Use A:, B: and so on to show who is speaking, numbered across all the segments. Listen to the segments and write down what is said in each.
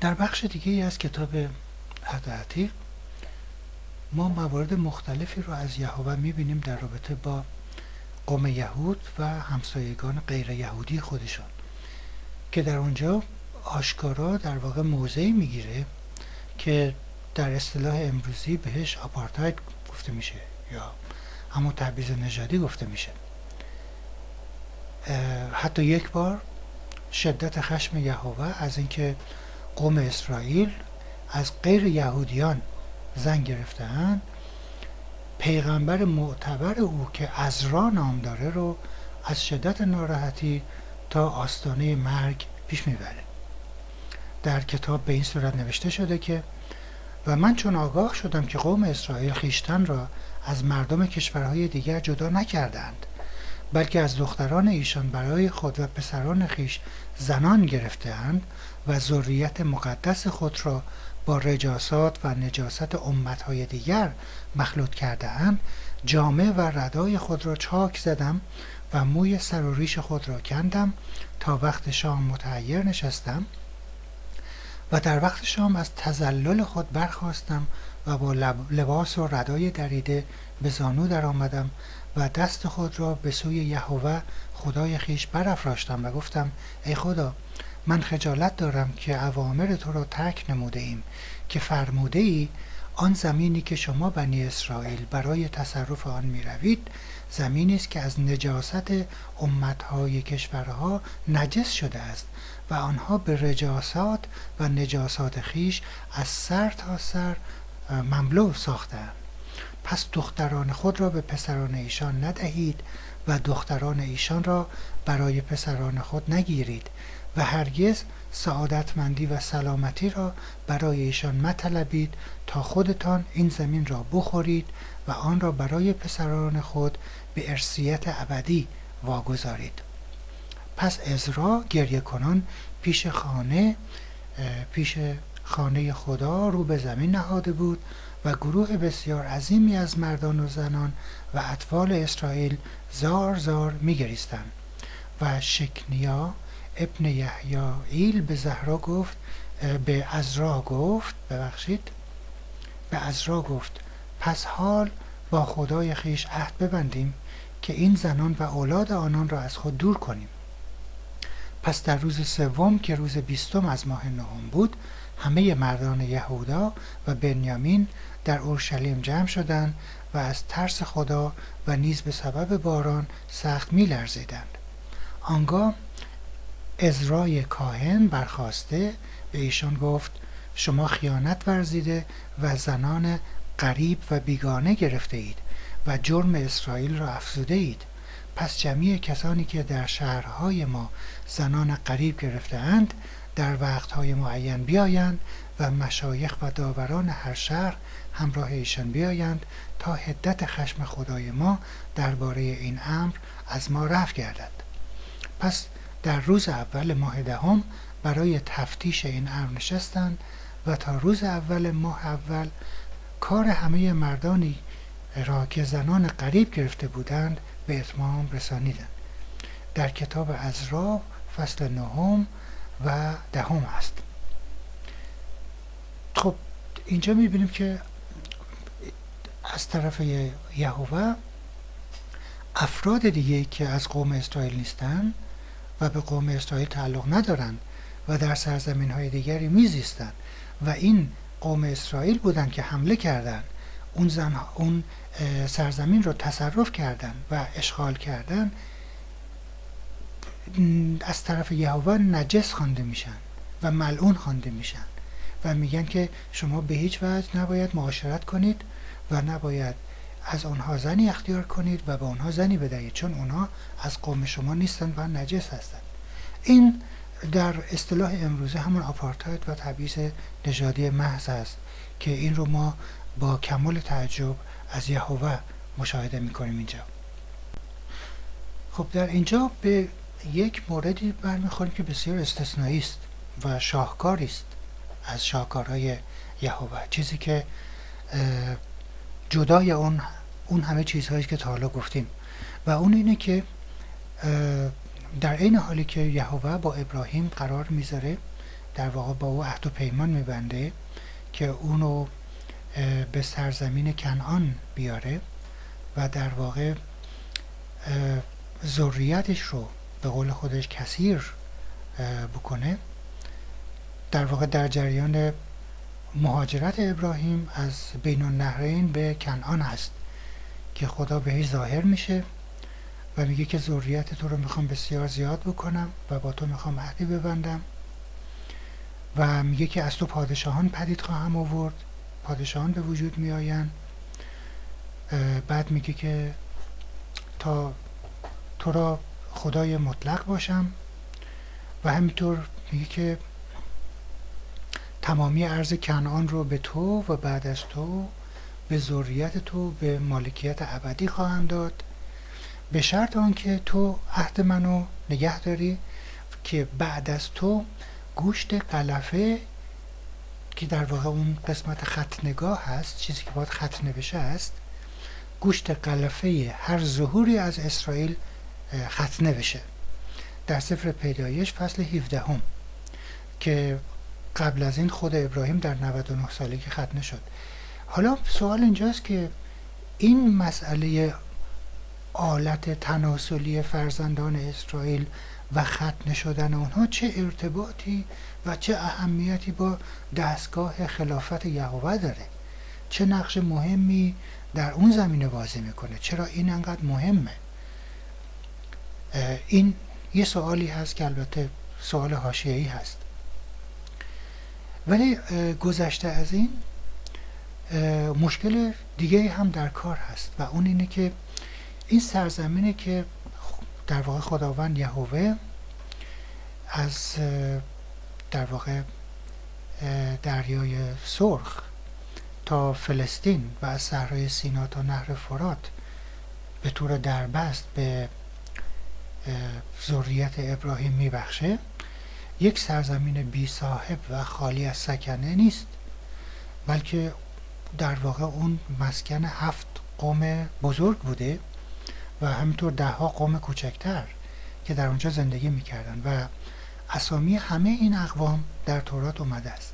A: در بخش دیگه از کتاب عهد عتیق ما موارد مختلفی رو از یهوه میبینیم در رابطه با قوم یهود و همسایگان غیر یهودی خودشان که در اونجا آشکارا در واقع موضعی میگیره که در اصطلاح امروزی بهش آپارتاید گفته میشه یا همون تبعیض نژادی گفته میشه. حتی یک بار شدت خشم یهوه از اینکه قوم اسرائیل از غیر یهودیان زن گرفته‌اند، پیغمبر معتبر او که عزرا نام داره رو از شدت ناراحتی تا آستانه مرگ پیش میبره. در کتاب به این صورت نوشته شده که و من چون آگاه شدم که قوم اسرائیل خویشتن را از مردم کشورهای دیگر جدا نکردند، بلکه از دختران ایشان برای خود و پسران خویش زنان گرفته‌اند و ذریت مقدس خود را با رجاسات و نجاست امتهای دیگر مخلوط کرده‌اند، جامه و ردای خود را چاک زدم و موی سر و ریش خود را کندم تا وقت شام متحیر نشستم و در وقت شام از تذلل خود برخاستم و با لباس و ردای دریده به زانو در آمدم و دست خود را به سوی یهوه خدای خیش برافراشتم و گفتم ای خدا، من خجالت دارم که اوامر تو را ترک نموده ایم که فرموده ای آن زمینی که شما بنی اسرائیل برای تصرف آن می روید زمینی است که از نجاست امتهای کشورها نجس شده است و آنها به رجاسات و نجاسات خیش از سر تا سر مملو ساختند. پس دختران خود را به پسران ایشان ندهید و دختران ایشان را برای پسران خود نگیرید و هرگز سعادتمندی و سلامتی را برای ایشان مطلبید تا خودتان این زمین را بخورید و آن را برای پسران خود به ارثیت ابدی واگذارید. پس عزرا گریه کنان پیش خانه خدا رو به زمین نهاده بود و گروه بسیار عظیمی از مردان و زنان و اطفال اسرائیل زار زار می‌گریستند. و شکنیا ابن یحیائیل به زهرا گفت به عذرا گفت پس حال با خدای خیش عهد ببندیم که این زنان و اولاد آنان را از خود دور کنیم. پس در روز سوم که روز 20 از ماه نهم بود، همه مردان یهودا و بنیامین در اورشلیم جمع شدند و از ترس خدا و نیز به سبب باران سخت می لرزیدند. آنگاه عزرای کاهن برخاسته به ایشان گفت شما خیانت ورزیده و زنان غریب و بیگانه گرفته اید و جرم اسرائیل را افزوده اید. پس جمیع کسانی که در شهرهای ما زنان غریب گرفته اند در وقتهای معین بیایند و مشایخ و داوران هر شهر همراه ایشان بیایند تا حدت خشم خدای ما درباره این امر از ما رفع گردد. پس در روز اول ماه دهم برای تفتیش این امر نشستند و تا روز اول ماه اول کار همه مردانی را که زنان غریب گرفته بودند به اتمام رسانیدند. در کتاب عزرا فصل 9 و 10 است. خب اینجا میبینیم که از طرف یهوه افراد دیگه که از قوم اسرائیل نیستن و به قوم اسرائیل تعلق ندارن و در سرزمین های دیگری میزیستن و این قوم اسرائیل بودن که حمله کردن اون سرزمین رو تصرف کردن و اشغال کردن، از طرف یهوه نجس خوانده میشن و ملعون خوانده میشن و میگن که شما به هیچ وجه نباید معاشرت کنید و نباید از اونها زنی اختیار کنید و به اونها زنی بدهید چون اونها از قوم شما نیستن و نجس هستند. این در اصطلاح امروزه همون آپارتاید و تبعیض نژادی محض است که این رو ما با کمال تعجب از یهوه مشاهده میکنیم اینجا. خب در اینجا به یک موردی برمیخوریم که بسیار استثنایی است و شاهکاری است از شاهکارهای یهوه، چیزی که جدای اون همه چیزهایی که تا حالا گفتیم و اون اینه که در این حالی که یهوه با ابراهیم قرار میذاره در واقع با او عهد و پیمان میبنده که اونو به سرزمین کنعان بیاره و در واقع ذریتش رو به قول خودش کثیر بکنه. در واقع در جریان مهاجرت ابراهیم از بین النهرین به کنعان هست که خدا بهش ظاهر میشه و میگه که ذریت تو رو میخوام بسیار زیاد بکنم و با تو میخوام عهدی ببندم و میگه که از تو پادشاهان پدید خواهم آورد، پادشاهان به وجود میآیند. بعد میگه که تا تو را خدای مطلق باشم و همینطور میگه که تمامی ارض کنعان رو به تو و بعد از تو به ذریت تو به مالکیت ابدی خواهم داد، به شرط آنکه تو عهد منو نگه داری که بعد از تو گوشت قلفه که در واقع اون قسمت خط نگاه هست، چیزی که باید خط نوشته است، گوشت قلفه هر ظهوری از اسرائیل خط نوشه در سفر پیدایش فصل 17 هم که قبل از این خود ابراهیم در 99 سالگی ختنه شد. حالا سوال اینجاست که این مسئله آلت تناسلی فرزندان اسرائیل و ختنه شدن اونها چه ارتباطی و چه اهمیتی با دستگاه خلافت یهوه داره؟ چه نقش مهمی در اون زمینه بازی میکنه؟ چرا این انقدر مهمه؟ این یه سوالی هست که البته سوال حاشیه‌ای هست، ولی گذشته از این مشکل دیگه هم در کار هست و اون اینه که این سرزمینه که در واقع خداوند یهوه از در واقع دریای سرخ تا فلسطین و از صحرای سینا تا نهر فرات به طور دربست به ذریت ابراهیم میبخشه، یک سرزمین بی صاحب و خالی از سکنه نیست، بلکه در واقع اون مسکن 7 قوم بزرگ بوده و همینطور 10 قوم کوچکتر که در اونجا زندگی میکردن و اسامی همه این اقوام در تورات اومده است.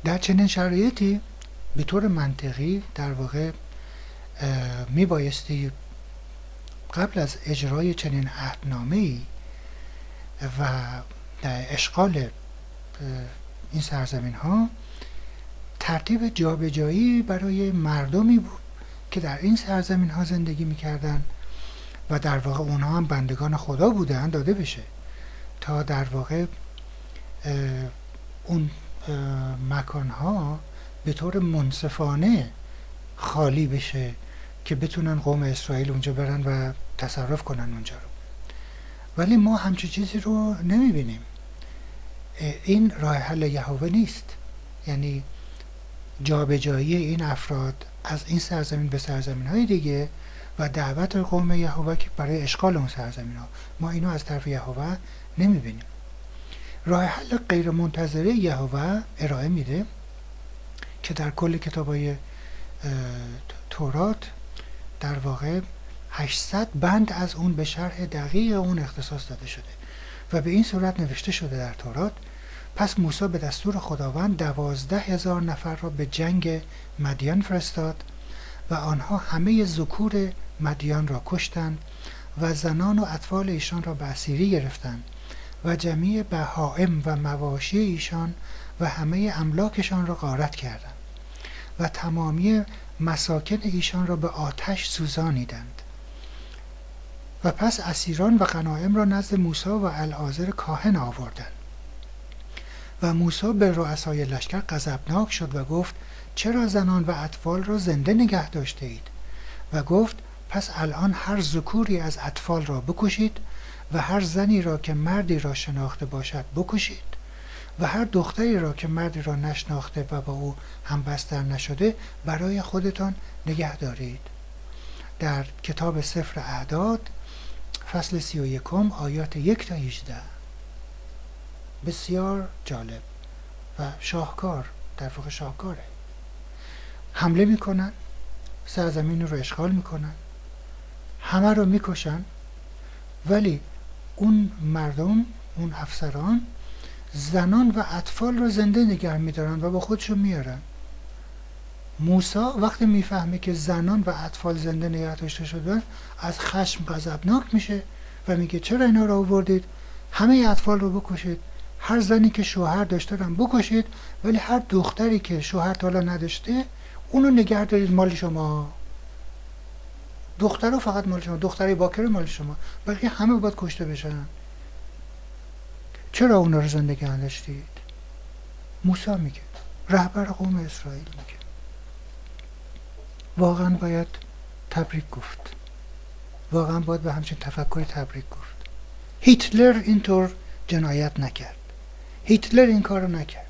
A: در چنین شرایطی به طور منطقی در واقع میبایستی قبل از اجرای چنین عهدنامه‌ای و اشغال این سرزمین ها ترتیب جابجایی برای مردمی بود که در این سرزمین ها زندگی میکردن و در واقع اونها هم بندگان خدا بودن داده بشه تا در واقع اون مکان ها به طور منصفانه خالی بشه که بتونن قوم اسرائیل اونجا برن و تصرف کنن اونجا رو. ولی ما همچین چیزی رو نمیبینیم. این راه حل یهوه نیست، یعنی جابجایی این افراد از این سرزمین به سرزمین های دیگه و دعوت قوم یهوه که برای اشغال اون سرزمین ها، ما اینو از طرف یهوه نمیبینیم. راه حل غیر منتظره یهوه ارائه میده که در کل کتابای تورات در واقع 800 بند از اون به شرح دقیق اون اختصاص داده شده و به این صورت نوشته شده در تورات: پس موسی به دستور خداوند 12,000 نفر را به جنگ مدین فرستاد و آنها همه ذکور مدین را کشتند و زنان و اطفال ایشان را به اسیری گرفتند و جمیع بهائم و مواشی ایشان و همه املاکشان را غارت کردند و تمامی مساکن ایشان را به آتش سوزانیدند. و پس اسیران و غنایم را نزد موسی و العازر کاهن آوردند. و موسی به رؤسای لشکر غضبناک شد و گفت: چرا زنان و اطفال را زنده نگه داشته اید؟ و گفت: پس الان هر ذکوری از اطفال را بکشید و هر زنی را که مردی را شناخته باشد بکشید و هر دختری را که مردی را نشناخته و با او همبستر نشده برای خودتان نگه دارید. در کتاب سفر اعداد فصل 31 آیات 1 تا 18. بسیار جالب و شاهکار، در واقع شاهکاره. حمله میکنن، سرزمین رو اشغال میکنن، همه رو میکشن، ولی اون مردم، اون افسران زنان و اطفال رو زنده نگه میدارن و با خودشون میارن. موسی وقتی میفهمه که زنان و اطفال زنده نگه داشته شدن، از خشم غضبناک میشه و میگه چرا اینا رو آوردید؟ همه اطفال رو بکشید، هر زنی که شوهر داشته رو بکشید، ولی هر دختری که شوهر تا حالا نداشته اونو نگه دارید مال شما. دخترها فقط مال شما، دختری باکر مال شما، بلکه همه باید کشته بشن. چرا اونا رو زنده نگه داشتید؟ موسی میگه، رهبر قوم اسرائیل میگه. واقعا باید تبریک گفت، واقعا باید به همچین تفکری تبریک گفت. هیتلر اینطور جنایت نکرد، هیتلر این کارو نکرد.